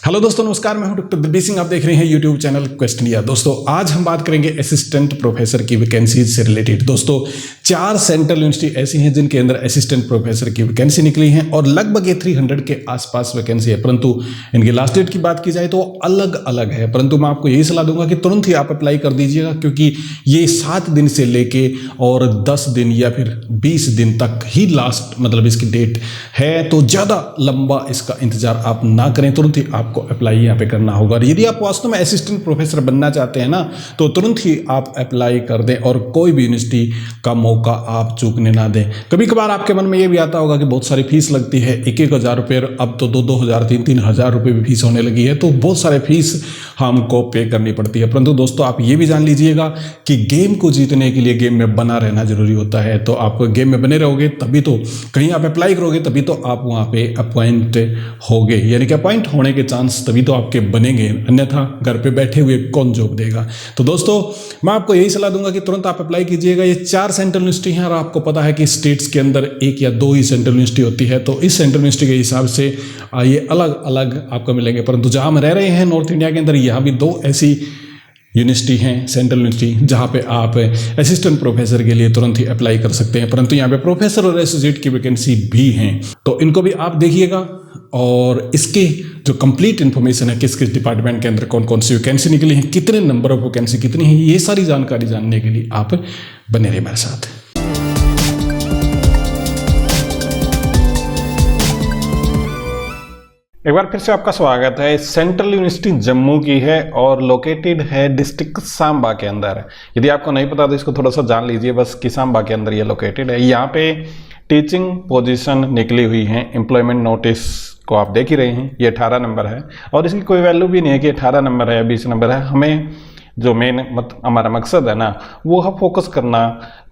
Hello दोस्तों, नमस्कार। मैं हूं डॉक्टर दिलबीर सिंह। आप देख रहे हैं यूट्यूब चैनल क्वेश्चन इंडिया। दोस्तों आज हम बात करेंगे असिस्टेंट प्रोफेसर की वैकेंसीज से रिलेटेड। दोस्तों 4 सेंट्रल यूनिवर्सिटी ऐसी हैं जिनके अंदर असिस्टेंट प्रोफेसर की वैकेंसी निकली हैं और लगभग ये 300 के आसपास वैकेंसी है, परंतु इनकी लास्ट डेट की बात की जाए तो अलग अलग है। परंतु मैं आपको यही सलाह दूंगा कि तुरंत ही आप अप्लाई कर दीजिएगा, क्योंकि ये 7 दिन से लेके और 10 दिन या फिर 20 दिन तक ही लास्ट इसकी डेट है। तो ज़्यादा लंबा इसका इंतजार आप ना करें, तुरंत ही आपको अप्लाई यहाँ पे करना होगा। और यदि आप वास्तव में असिस्टेंट प्रोफेसर बनना चाहते हैं ना, तो तुरंत ही आप अप्लाई कर दें और कोई भी यूनिवर्सिटी का मौका आप चूकने ना दें। कभी कभार आपके मन में ये भी आता होगा कि बहुत सारी फीस लगती है, 1-1 हज़ार रुपये, अब तो 2-2 हज़ार 3-3 हज़ार रुपये भी फीस होने लगी है, तो बहुत सारे फीस हमको पे करनी पड़ती है। परंतु दोस्तों आप ये भी जान लीजिएगा कि गेम को जीतने के लिए गेम में बना रहना जरूरी होता है। तो आप गेम में बने रहोगे तभी तो कहीं आप अप्लाई करोगे, तभी तो आप वहाँ पे अपॉइंट होगे, यानी कि अपॉइंट होने के चांस तभी तो आपके बनेंगे, अन्यथा घर पे बैठे हुए कौन जॉब देगा। तो दोस्तों मैं आपको यही सलाह दूंगा कि तुरंत आप अप्लाई कीजिएगा। ये 4 सेंट्रल यूनिवर्सिटी हैं और आपको पता है कि स्टेट्स के अंदर 1 या 2 ही सेंट्रल यूनिवर्सिटी होती है, तो इस सेंट्रल यूनिवर्सिटी के हिसाब से ये अलग अलग आपको मिलेंगे। परंतु जहाँ हम रह रहे हैं नॉर्थ इंडिया के अंदर, यहाँ भी 2 ऐसी यूनिवर्सिटी हैं, सेंट्रल यूनिवर्सिटी, जहाँ पे आप असिस्टेंट प्रोफेसर के लिए तुरंत ही अप्लाई कर सकते हैं। परंतु यहाँ पे प्रोफेसर और एसोसिएट की वैकेंसी भी हैं, तो इनको भी आप देखिएगा। और इसके जो कंप्लीट इन्फॉर्मेशन है, किस किस डिपार्टमेंट के अंदर कौन कौन सी वैकेंसी निकली हैं, कितने नंबर ऑफ वैकेंसी कितनी है, ये सारी जानकारी जानने के लिए आप बने रहिए मेरे साथ। एक बार फिर से आपका स्वागत है। सेंट्रल यूनिवर्सिटी जम्मू की है और लोकेटेड है डिस्ट्रिक्ट सांबा के अंदर। यदि आपको नहीं पता तो इसको थोड़ा सा जान लीजिए बस कि सांबा के अंदर ये लोकेटेड है। यहाँ पे टीचिंग पोजीशन निकली हुई है। एम्प्लॉयमेंट नोटिस को आप देख ही रहे हैं, ये 18 नंबर है और इसकी कोई वैल्यू भी नहीं है कि 18 नंबर है या 20 नंबर है। हमें जो मेन हमारा मकसद है ना, वो है फोकस करना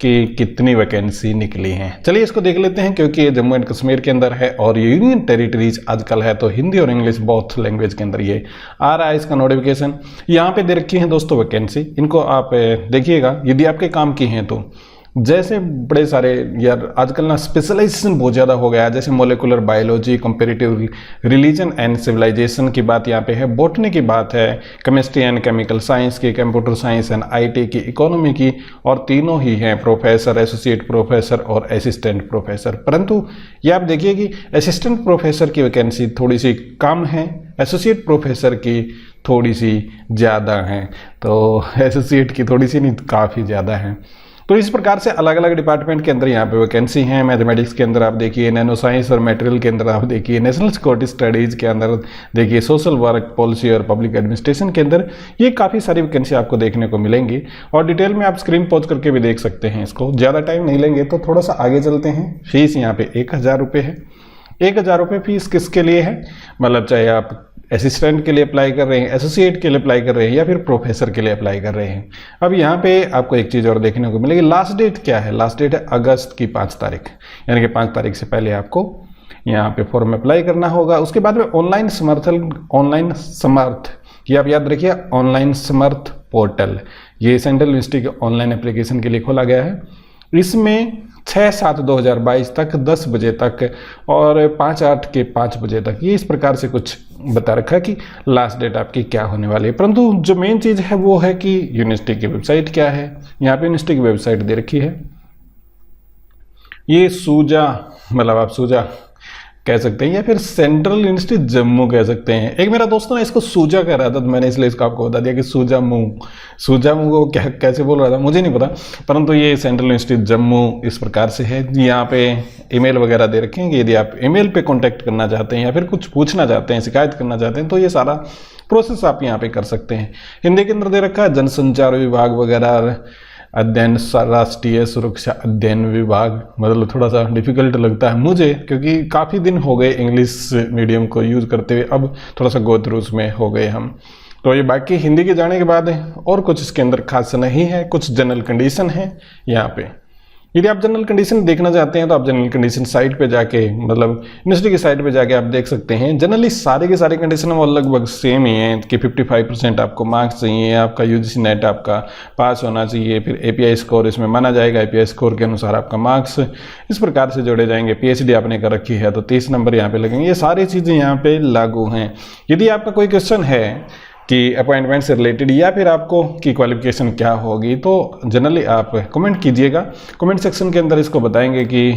कि कितनी वैकेंसी निकली हैं। चलिए इसको देख लेते हैं, क्योंकि ये जम्मू एंड कश्मीर के अंदर है और ये यूनियन टेरिटरीज आजकल है, तो हिंदी और इंग्लिश बोथ लैंग्वेज के अंदर ये आ रहा है। इसका नोटिफिकेशन यहाँ पे दे रखी है दोस्तों वैकेंसी, इनको आप देखिएगा। यदि आपके काम की हैं तो जैसे बड़े सारे यार आजकल ना स्पेशलाइजेशन बहुत ज़्यादा हो गया है, जैसे molecular biology, comparative religion and civilisation की बात यहाँ पे है, बॉटनी की बात है, केमिस्ट्री एंड केमिकल साइंस की, कंप्यूटर साइंस एंड आईटी की, इकोनॉमी की, और तीनों ही हैं प्रोफेसर, एसोसिएट प्रोफेसर और असिस्टेंट प्रोफेसर। परंतु ये आप देखिए कि असिस्टेंट प्रोफेसर की वैकेंसी थोड़ी सी कम है, एसोसिएट प्रोफेसर की थोड़ी सी ज़्यादा है। तो एसोसिएट की थोड़ी सी नहीं, काफ़ी ज़्यादा है। तो इस प्रकार से अलग अलग डिपार्टमेंट के अंदर यहाँ पे वैकेंसी हैं। मैथमेटिक्स के अंदर आप देखिए, नैनो साइंस और मटेरियल के अंदर आप देखिए, नेशनल सिक्योरिटी स्टडीज़ के अंदर देखिए, सोशल वर्क, पॉलिसी और पब्लिक एडमिनिस्ट्रेशन के अंदर ये काफ़ी सारी वैकेंसी आपको देखने को मिलेंगी। और डिटेल में आप स्क्रीन पॉज करके भी देख सकते हैं इसको। ज़्यादा टाइम नहीं लेंगे तो थोड़ा सा आगे चलते हैं। फीस यहाँ पे 1,000 रुपये है। 1,000 रुपये फीस किसके लिए है, चाहे आप असिस्टेंट के लिए अप्लाई कर रहे हैं, एसोसिएट के लिए अप्लाई कर रहे हैं या फिर प्रोफेसर के लिए अप्लाई कर रहे हैं। अब यहाँ पे आपको एक चीज़ और देखने को मिलेगी। लास्ट डेट क्या है? लास्ट डेट है अगस्त की 5 तारीख, यानी कि 5 तारीख से पहले आपको यहाँ पे फॉर्म अप्लाई करना होगा। उसके बाद में ऑनलाइन समर्थ, ये आप याद रखिए, ऑनलाइन समर्थ पोर्टल, ये सेंट्रल यूनिवर्सिटी के ऑनलाइन एप्लीकेशन के लिए खोला गया है। इसमें 6/7/2022 तक 10 बजे तक और 5/8 के 5 बजे तक, ये इस प्रकार से कुछ बता रखा है कि लास्ट डेट आपकी क्या होने वाली है। परंतु जो मेन चीज़ है वो है कि यूनिवर्सिटी की वेबसाइट क्या है। यहाँ पे यूनिवर्सिटी की वेबसाइट दे रखी है, ये सूजा, आप सूजा कह सकते हैं या फिर सेंट्रल यूनिवर्सिटी जम्मू कह सकते हैं। एक मेरा दोस्त ना इसको सूजा कह रहा था, तो मैंने इसलिए इसको आपको बता दिया कि सूजा मुंह को क्या कैसे बोल रहा था मुझे नहीं पता, परंतु ये सेंट्रल यूनिवर्सिटी जम्मू इस प्रकार से है। यहाँ पे ईमेल वगैरह दे रखे हैं कि यदि आप ईमेल पे कांटेक्ट करना चाहते हैं या फिर कुछ पूछना चाहते हैं, शिकायत करना चाहते हैं, तो ये सारा प्रोसेस आप यहाँ पे कर सकते हैं। हिंदी के अंदर दे रखा है जनसंचार विभाग वगैरह, अध्ययन, राष्ट्रीय सुरक्षा अध्ययन विभाग। थोड़ा सा डिफिकल्ट लगता है मुझे, क्योंकि काफ़ी दिन हो गए इंग्लिश मीडियम को यूज़ करते हुए, अब थोड़ा सा गो थ्रू में हो गए हम। तो ये बाकी हिंदी के जाने के बाद है और कुछ इसके अंदर खास नहीं है। कुछ जनरल कंडीशन है यहाँ पे। यदि आप जनरल कंडीशन देखना चाहते हैं तो आप जनरल कंडीशन साइट पे जाके, मतलब यूनिवर्सिटी की साइट पे जाके आप देख सकते हैं। जनरली सारे के सारे कंडीशन वो लगभग सेम ही हैं कि 55% आपको मार्क्स चाहिए, आपका यूजीसी नेट आपका पास होना चाहिए, फिर एपीआई स्कोर इसमें माना जाएगा, एपीआई स्कोर के अनुसार आपका मार्क्स इस प्रकार से जोड़े जाएंगे। पीएचडी आपने कर रखी है तो 30 नंबर यहाँ पे लगेंगे। ये सारी चीज़ें यहाँ पे लागू हैं। यदि आपका कोई क्वेश्चन है कि अपॉइंटमेंट से रिलेटेड या फिर आपको की क्वालिफिकेशन क्या होगी, तो जनरली आप कमेंट कीजिएगा, कमेंट सेक्शन के अंदर इसको बताएंगे कि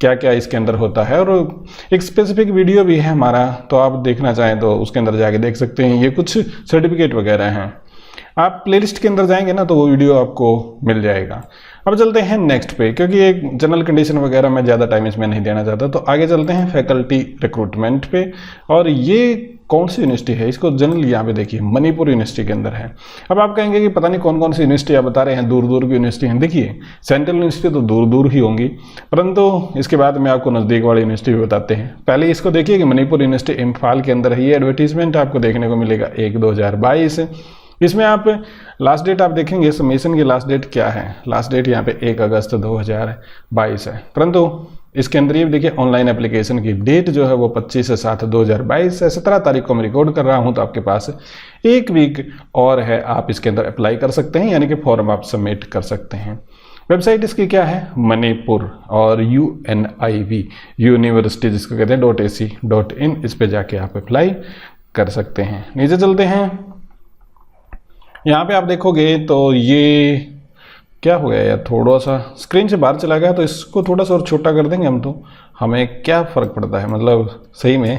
क्या क्या इसके अंदर होता है। और एक स्पेसिफिक वीडियो भी है हमारा, तो आप देखना चाहें तो उसके अंदर जाके देख सकते हैं। ये कुछ सर्टिफिकेट वगैरह हैं, आप प्लेलिस्ट के अंदर जाएंगे ना तो वो वीडियो आपको मिल जाएगा। अब चलते हैं नेक्स्ट पे, क्योंकि एक जनरल कंडीशन वगैरह मैं ज़्यादा टाइम इसमें नहीं देना चाहता, तो आगे चलते हैं फैकल्टी रिक्रूटमेंट पे। और ये कौन सी यूनिवर्सिटी है, इसको जनरली यहाँ पे देखिए मणिपुर यूनिवर्सिटी के अंदर है। अब आप कहेंगे कि पता नहीं कौन कौन सी यूनिवर्सिटी आप बता रहे हैं, दूर दूर की यूनिवर्सिटी हैं। देखिए सेंट्रल यूनिवर्सिटी तो दूर दूर ही होंगी, परंतु इसके बाद में आपको नज़दीक वाली यूनिवर्सिटी भी बताते हैं। पहले इसको देखिए कि मणिपुर यूनिवर्सिटी इम्फाल के अंदर है। ये एडवर्टीजमेंट आपको देखने को मिलेगा 1/2022। इसमें आप लास्ट डेट आप देखेंगे, सबमिशन की लास्ट डेट क्या है, लास्ट डेट यहाँ पे 1 अगस्त 2022 है। परंतु इसके अंदर ये देखिए ऑनलाइन एप्लीकेशन की डेट जो है वो 25/7/2022 है। 17 तारीख को मैं रिकॉर्ड कर रहा हूँ, तो आपके पास 1 वीक और है, आप इसके अंदर अप्लाई कर सकते हैं, यानी कि फॉर्म आप सबमिट कर सकते हैं। वेबसाइट इसकी क्या है, मणिपुर और UNIV यूनिवर्सिटी जिसको कहते हैं .ac.in, इस पे जाके आप अप्लाई कर सकते हैं। नीचे चलते हैं, यहाँ पे आप देखोगे तो ये क्या हो गया यार, थोड़ा सा स्क्रीन से बाहर चला गया, तो इसको थोड़ा सा और छोटा कर देंगे हम, तो हमें क्या फ़र्क पड़ता है, मतलब सही में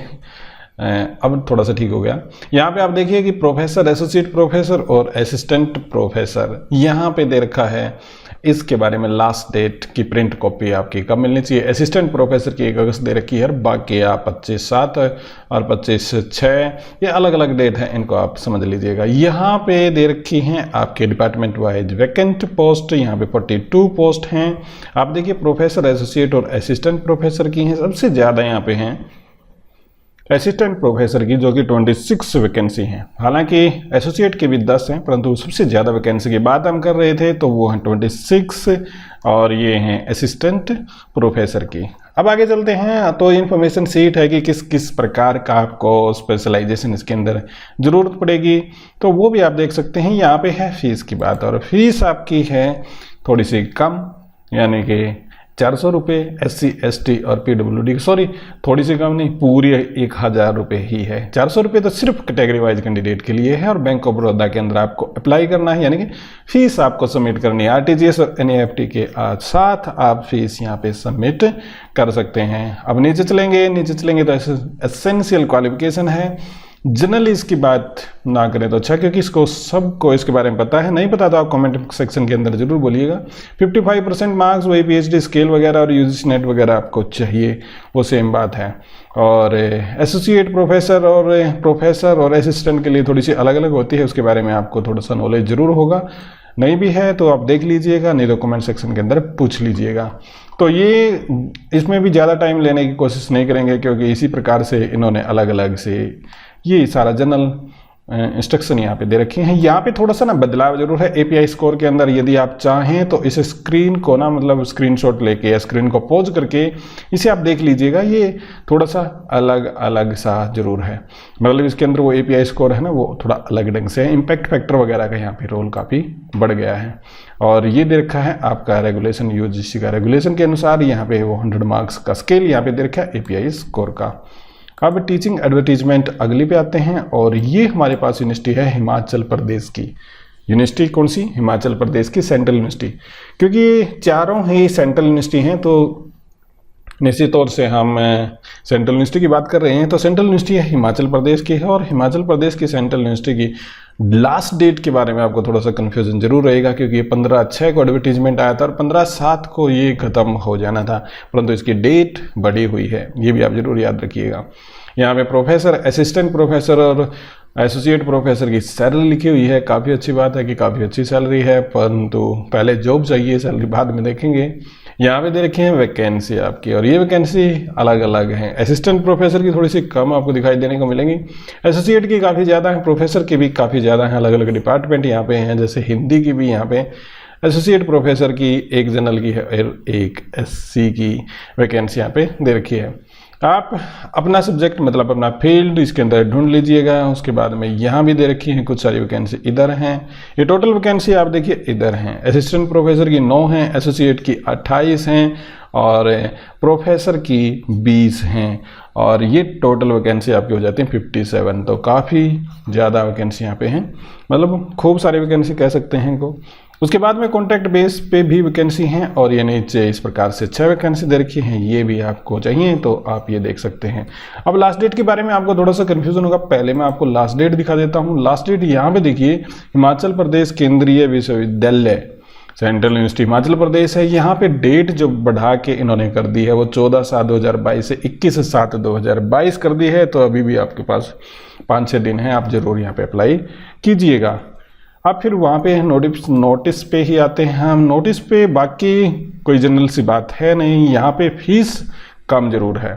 अब थोड़ा सा ठीक हो गया। यहाँ पे आप देखिए कि प्रोफेसर, एसोसिएट प्रोफेसर और असिस्टेंट प्रोफेसर यहाँ पे दे रखा है। इसके बारे में लास्ट डेट की प्रिंट कॉपी आपकी कब मिलनी चाहिए। असिस्टेंट प्रोफेसर की 1 अगस्त दे रखी है, बाकी आप 25/7 और 25/6, ये अलग अलग डेट है, इनको आप समझ लीजिएगा। यहाँ पे दे रखी हैं आपके डिपार्टमेंट वाइज वैकेंट पोस्ट, यहाँ पे 42 पोस्ट हैं। आप देखिए प्रोफेसर, एसोसिएट और असिस्टेंट प्रोफेसर की हैं, सबसे ज़्यादा यहाँ पे हैं असिस्टेंट प्रोफेसर की, जो कि 26 वैकेंसी हैं। हालांकि एसोसिएट के भी 10 हैं, परंतु सबसे ज़्यादा वैकेंसी की बात हम कर रहे थे तो वो हैं 26, और ये हैं असिस्टेंट प्रोफेसर की। अब आगे चलते हैं, तो इन्फॉर्मेशन सीट है कि किस किस प्रकार का आपको स्पेशलाइजेशन इसके अंदर ज़रूरत पड़ेगी, तो वो भी आप देख सकते हैं। यहाँ पे है फीस की बात, और फीस आपकी है थोड़ी सी कम, यानी कि 400 रुपये SC ST और PWD, सॉरी थोड़ी सी कम नहीं, पूरी 1000 रुपये ही है। 400 रुपये तो सिर्फ कैटेगरी वाइज कैंडिडेट के लिए है, और बैंक ऑफ बड़ौदा के अंदर आपको अप्लाई करना है, यानी कि फीस आपको सबमिट करनी है। RTGS और NEFT के साथ आप फीस यहाँ पे सबमिट कर सकते हैं। अब नीचे चलेंगे तो एसेंशियल क्वालिफिकेशन है। जनरली इसकी बात ना करें तो अच्छा, क्योंकि इसको सबको इसके बारे में पता है। नहीं पता तो आप कमेंट सेक्शन के अंदर जरूर बोलिएगा। 55% मार्क्स, वही PhD स्केल वगैरह और यूजीसी नेट वगैरह आपको चाहिए, वो सेम बात है। और एसोसिएट प्रोफेसर और असिस्टेंट के लिए थोड़ी सी अलग अलग होती है, उसके बारे में आपको थोड़ा सा नॉलेज जरूर होगा। नहीं भी है तो आप देख लीजिएगा, नहीं तो कमेंट सेक्शन के अंदर पूछ लीजिएगा। तो ये इसमें भी ज़्यादा टाइम लेने की कोशिश नहीं करेंगे, क्योंकि इसी प्रकार से इन्होंने अलग अलग से ये सारा जनरल इंस्ट्रक्शन यहाँ पे दे रखी हैं। यहाँ पे थोड़ा सा ना बदलाव जरूर है एपीआई स्कोर के अंदर। यदि आप चाहें तो इस स्क्रीन को ना, मतलब स्क्रीनशॉट लेके या स्क्रीन को पॉज करके इसे आप देख लीजिएगा, ये थोड़ा सा अलग अलग सा जरूर है। मतलब इसके अंदर वो एपीआई स्कोर है ना, वो थोड़ा अलग ढंग से है। इम्पैक्ट फैक्टर वगैरह का यहाँ पे रोल काफ़ी बढ़ गया है। और ये दे रखा है आपका रेगुलेशन, यूजीसी का रेगुलेशन के अनुसार यहाँ पे वो 100 मार्क्स का स्केल यहाँ पे दे रखा है एपीआई स्कोर का। अब टीचिंग एडवर्टीजमेंट अगली पे आते हैं, और ये हमारे पास यूनिवर्सिटी है हिमाचल प्रदेश की। यूनिवर्सिटी कौन सी? हिमाचल प्रदेश की सेंट्रल यूनिवर्सिटी। क्योंकि चारों ही सेंट्रल यूनिवर्सिटी हैं, तो निश्चित तौर से हम सेंट्रल यूनिवर्सिटी की बात कर रहे हैं, तो सेंट्रल यूनिवर्सिटी है हिमाचल प्रदेश की है। और हिमाचल प्रदेश की सेंट्रल यूनिवर्सिटी की लास्ट डेट के बारे में आपको थोड़ा सा कन्फ्यूजन जरूर रहेगा, क्योंकि ये 15/6 को एडवर्टीजमेंट आया था और 15/7 को ये खत्म हो जाना था, परंतु इसकी डेट बढ़ी हुई है, ये भी आप जरूर याद रखिएगा। यहाँ पे प्रोफेसर, असिस्टेंट प्रोफेसर और एसोसिएट प्रोफेसर की सैलरी लिखी हुई है। काफ़ी अच्छी बात है कि काफ़ी अच्छी सैलरी है, परंतु पहले जॉब चाहिए, सैलरी बाद में देखेंगे। यहाँ पे दे रखी है वैकेंसी आपकी, और ये वैकेंसी अलग अलग हैं। असिस्टेंट प्रोफेसर की थोड़ी सी कम आपको दिखाई देने को मिलेंगी, एसोसिएट की काफ़ी ज़्यादा है, प्रोफेसर की भी काफ़ी ज़्यादा हैं। अलग अलग डिपार्टमेंट यहाँ पे हैं, जैसे हिंदी की भी यहाँ पे एसोसिएट प्रोफेसर की एक जनरल की है और एक एससी की वैकेंसी यहाँ पे दे रखी है। आप अपना सब्जेक्ट मतलब अपना फील्ड इसके अंदर ढूंढ लीजिएगा। उसके बाद में यहाँ भी दे रखी हैं कुछ सारी वैकेंसी इधर हैं। ये टोटल वैकेंसी आप देखिए इधर हैं। असिस्टेंट प्रोफेसर की 9 हैं, एसोसिएट की 28 हैं और प्रोफेसर की 20 हैं और ये टोटल वैकेंसी आपकी हो जाती है 57। तो काफ़ी ज़्यादा वैकेंसी यहाँ पे हैं, मतलब खूब सारी वैकेंसी कह सकते हैं इनको। उसके बाद में कॉन्ट्रैक्ट बेस पे भी वैकेंसी हैं और ये नीचे इस प्रकार से 6 वैकेंसी दे रखी हैं। ये भी आपको चाहिए तो आप ये देख सकते हैं। अब लास्ट डेट के बारे में आपको थोड़ा सा कन्फ्यूजन होगा, पहले मैं आपको लास्ट डेट दिखा देता हूँ। लास्ट डेट यहाँ पे देखिए, हिमाचल प्रदेश केंद्रीय विश्वविद्यालय सेंट्रल यूनिवर्सिटी हिमाचल प्रदेश है। यहाँ पे डेट जो बढ़ा के इन्होंने कर दी है वो 14/7/2022 से 21/7/2022 कर दी है। तो अभी भी आपके पास 5-6 दिन है, आप जरूर यहाँ पे अप्लाई कीजिएगा। अब फिर वहाँ पे नोटिस पे ही आते हैं हम। नोटिस पे बाकी कोई जनरल सी बात है नहीं। यहाँ पे फीस कम जरूर है,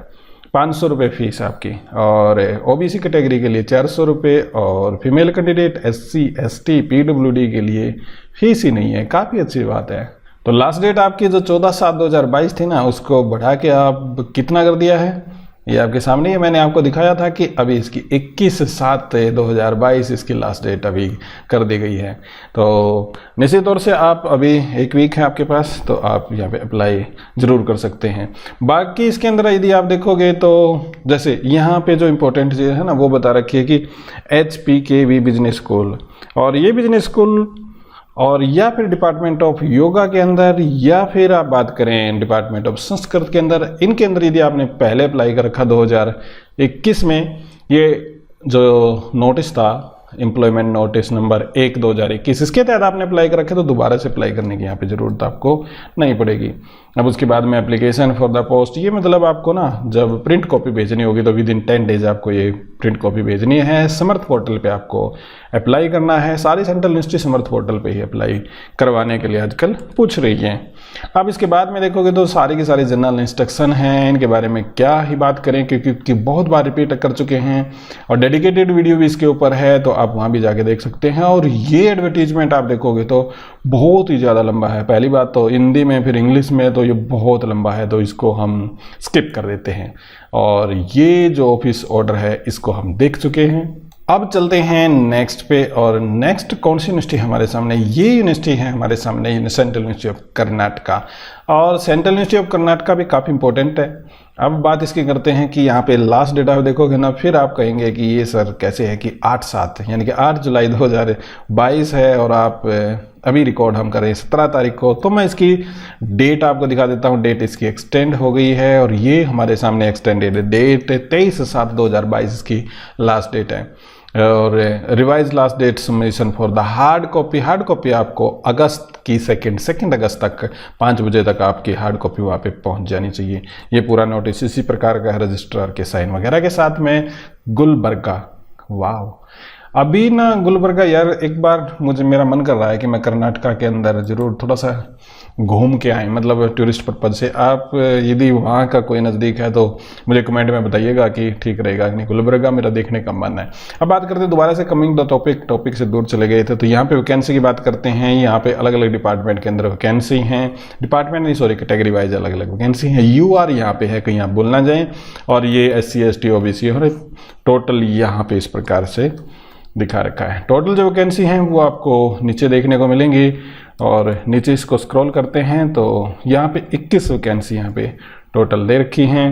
500 रुपये फीस आपकी, और ओबीसी कैटेगरी के लिए 400 रुपये और female candidate SC ST PWD के लिए फीस ही नहीं है। काफ़ी अच्छी बात है। तो लास्ट डेट आपकी जो 14/7/2022 थी ना, उसको बढ़ा के आप कितना कर दिया है ये आपके सामने है। मैंने आपको दिखाया था कि अभी इसकी 21/7/2022 इसकी लास्ट डेट अभी कर दी गई है। तो निश्चित तौर से आप अभी 1 वीक है आपके पास, तो आप यहाँ पे अप्लाई ज़रूर कर सकते हैं। बाकी इसके अंदर यदि आप देखोगे तो जैसे यहाँ पे जो इम्पोर्टेंट चीज़ है ना वो बता रखी है कि HPKV बिजनेस स्कूल, और ये बिजनेस स्कूल और या फिर डिपार्टमेंट ऑफ योगा के अंदर, या फिर आप बात करें डिपार्टमेंट ऑफ संस्कृत के अंदर, इनके अंदर यदि आपने पहले अप्लाई कर रखा 2021 में, ये जो नोटिस था एम्प्लॉयमेंट नोटिस नंबर 1/2021, इसके तहत आपने अप्लाई कर रखे तो दोबारा से अप्लाई करने की यहाँ पे ज़रूरत आपको नहीं पड़ेगी। अब उसके बाद में एप्लीकेशन फॉर द पोस्ट, ये मतलब आपको ना जब प्रिंट कॉपी भेजनी होगी तो विद इन 10 डेज आपको ये प्रिंट कॉपी भेजनी है। समर्थ पोर्टल पे आपको अप्लाई करना है। सारी सेंट्रल यूनिवर्सिटी समर्थ पोर्टल पे ही अप्लाई करवाने के लिए आजकल पूछ रही है। अब इसके बाद में देखोगे तो सारी की सारी जनरल इंस्ट्रक्शन हैं, इनके बारे में क्या ही बात करें क्योंकि बहुत बार रिपीट कर चुके हैं और डेडिकेटेड वीडियो भी इसके ऊपर है, तो आप वहाँ भी जाके देख सकते हैं। और ये एडवर्टीजमेंट आप देखोगे तो बहुत ही ज़्यादा लंबा है। पहली बात तो हिंदी में, फिर इंग्लिश में, तो ये बहुत लंबा है, तो इसको हम स्किप कर देते हैं। और ये जो ऑफिस ऑर्डर है इसको हम देख चुके हैं। अब चलते हैं नेक्स्ट पे, और नेक्स्ट कौन सी यूनिवर्सिटी हमारे सामने, ये यूनिवर्सिटी है हमारे सामने सेंट्रल यूनिवर्सिटी ऑफ कर्नाटका। और सेंट्रल यूनिवर्सिटी ऑफ कर्नाटका भी काफ़ी इंपॉर्टेंट है। अब बात इसकी करते हैं कि यहाँ पे लास्ट डेट आप देखोगे ना, फिर आप कहेंगे कि ये सर कैसे है कि 8/7 यानी कि 8 जुलाई 2022 है और आप अभी रिकॉर्ड हम करें 17 तारीख को। तो मैं इसकी डेट आपको दिखा देता हूँ। डेट इसकी एक्सटेंड हो गई है और ये हमारे सामने एक्सटेंडेड डेट 23/7/2022 की लास्ट डेट है। और revise last date submission for the hard copy आपको अगस्त की 2 अगस्त तक 5 बजे तक आपकी हार्ड कॉपी वहाँ पे पहुँच जानी चाहिए। ये पूरा नोटिस इसी प्रकार का है, रजिस्ट्रार के साइन वगैरह के साथ में। गुलबर्गा, वाह, अभी ना गुलबर्गा यार, एक बार मेरा मन कर रहा है कि मैं कर्नाटका के अंदर ज़रूर थोड़ा सा घूम के आए, मतलब टूरिस्ट पर्पज़ से। आप यदि वहाँ का कोई नज़दीक है तो मुझे कमेंट में बताइएगा कि ठीक रहेगा कि नहीं। गुलबर्गा मेरा देखने का मन है। अब बात करते हैं दोबारा से कमिंग द टॉपिक से दूर चले गए थे, तो यहाँ पे वैकेंसी की बात करते हैं। यहाँ पे अलग अलग डिपार्टमेंट के अंदर वैकेंसी हैं, डिपार्टमेंट नहीं सॉरी कैटेगरी वाइज अलग अलग वैकेंसी हैं। UR यहाँ पे है, कहीं आप भूल ना जाएँ। और ये SC ST OBC और टोटल यहाँ पे इस प्रकार से दिखा रखा है। टोटल जो वैकेंसी हैं वो आपको नीचे देखने को मिलेंगी, और नीचे इसको स्क्रॉल करते हैं तो यहाँ पे 21 वैकेंसी यहाँ पे टोटल दे रखी हैं।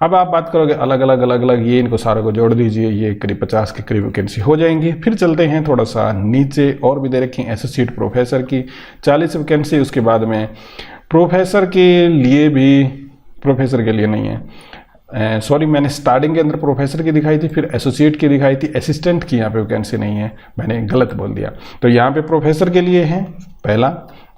अब आप बात करोगे अलग अलग ये इनको सारों को जोड़ दीजिए, ये करीब 50 के करीब वैकेंसी हो जाएंगी। फिर चलते हैं थोड़ा सा नीचे, और भी दे रखी हैं। एसोसिएट प्रोफेसर की 40 वैकेंसी, उसके बाद में प्रोफेसर के लिए भी, प्रोफेसर के लिए नहीं है सॉरी, मैंने स्टार्टिंग के अंदर प्रोफेसर की दिखाई थी, फिर एसोसिएट की दिखाई थी, असिस्टेंट की यहाँ पे वैकेंसी नहीं है, मैंने गलत बोल दिया। तो यहाँ पे प्रोफेसर के लिए है पहला,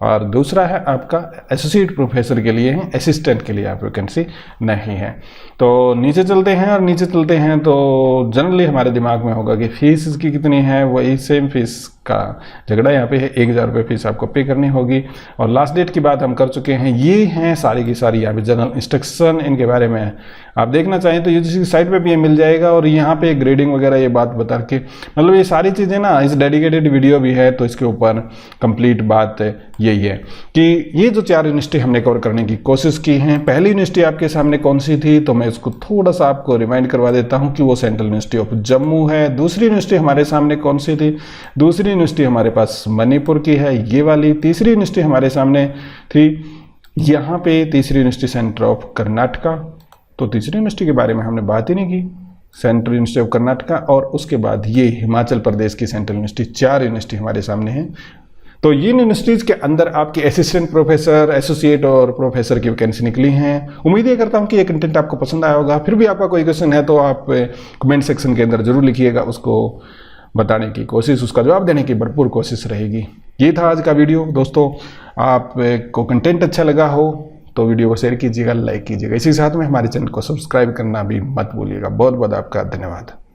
और दूसरा है आपका एसोसिएट प्रोफेसर के लिए है, असिस्टेंट के लिए आप वैकेंसी नहीं है। तो नीचे चलते हैं, और नीचे चलते हैं तो जनरली हमारे दिमाग में होगा कि फीस इसकी कितनी है, वही सेम फीस का झगड़ा यहाँ पे है। 1000 रुपये फीस आपको पे करनी होगी। और लास्ट डेट की बात हम कर चुके हैं। ये हैं सारी की सारी यहाँ पे जनरल इंस्ट्रक्शन, इनके बारे में आप देखना चाहें तो यूजीसी की साइट पे भी ये मिल जाएगा। और यहाँ पे ग्रेडिंग वगैरह ये बात बता के, मतलब ये सारी चीज़ें ना, इस डेडिकेटेड वीडियो भी है तो इसके ऊपर कंप्लीट बात यही है कि ये जो 4 यूनिवर्सिटी हमने कवर करने की कोशिश की हैं। पहली यूनिवर्सिटी आपके सामने कौन सी थी, तो मैं इसको थोड़ा सा आपको रिमाइंड करवा देता हूँ कि वो सेंट्रल यूनिवर्सिटी ऑफ जम्मू है। दूसरी यूनिवर्सिटी हमारे सामने कौन सी थी, दूसरी यूनिवर्सिटी हमारे पास मणिपुर की है, ये वाली। तीसरी यूनिवर्सिटी हमारे सामने थी यहाँ पे, तीसरी यूनिवर्सिटी सेंटर ऑफ कर्नाटका। तो तीसरी यूनिवर्सिटी के बारे में हमने बात ही नहीं की, सेंट्रल यूनिवर्सिटी ऑफ कर्नाटका। और उसके बाद ये हिमाचल प्रदेश की सेंट्रल यूनिवर्सिटी, 4 यूनिवर्सिटी हमारे सामने हैं। तो ये यूनिवर्सिटीज के अंदर आपके असिस्टेंट प्रोफेसर, एसोसिएट और प्रोफेसर की वैकेंसी निकली हैं। उम्मीद ये करता हूँ कि ये कंटेंट आपको पसंद आया होगा। फिर भी आपका कोई क्वेश्चन है तो आप कमेंट सेक्शन के अंदर जरूर लिखिएगा, उसको बताने की कोशिश, उसका जवाब देने की भरपूर कोशिश रहेगी। ये था आज का वीडियो। दोस्तों, आपको कंटेंट अच्छा लगा हो तो वीडियो को शेयर कीजिएगा, लाइक कीजिएगा। इसी साथ में हमारे चैनल को सब्सक्राइब करना भी मत भूलिएगा। बहुत बहुत आपका धन्यवाद।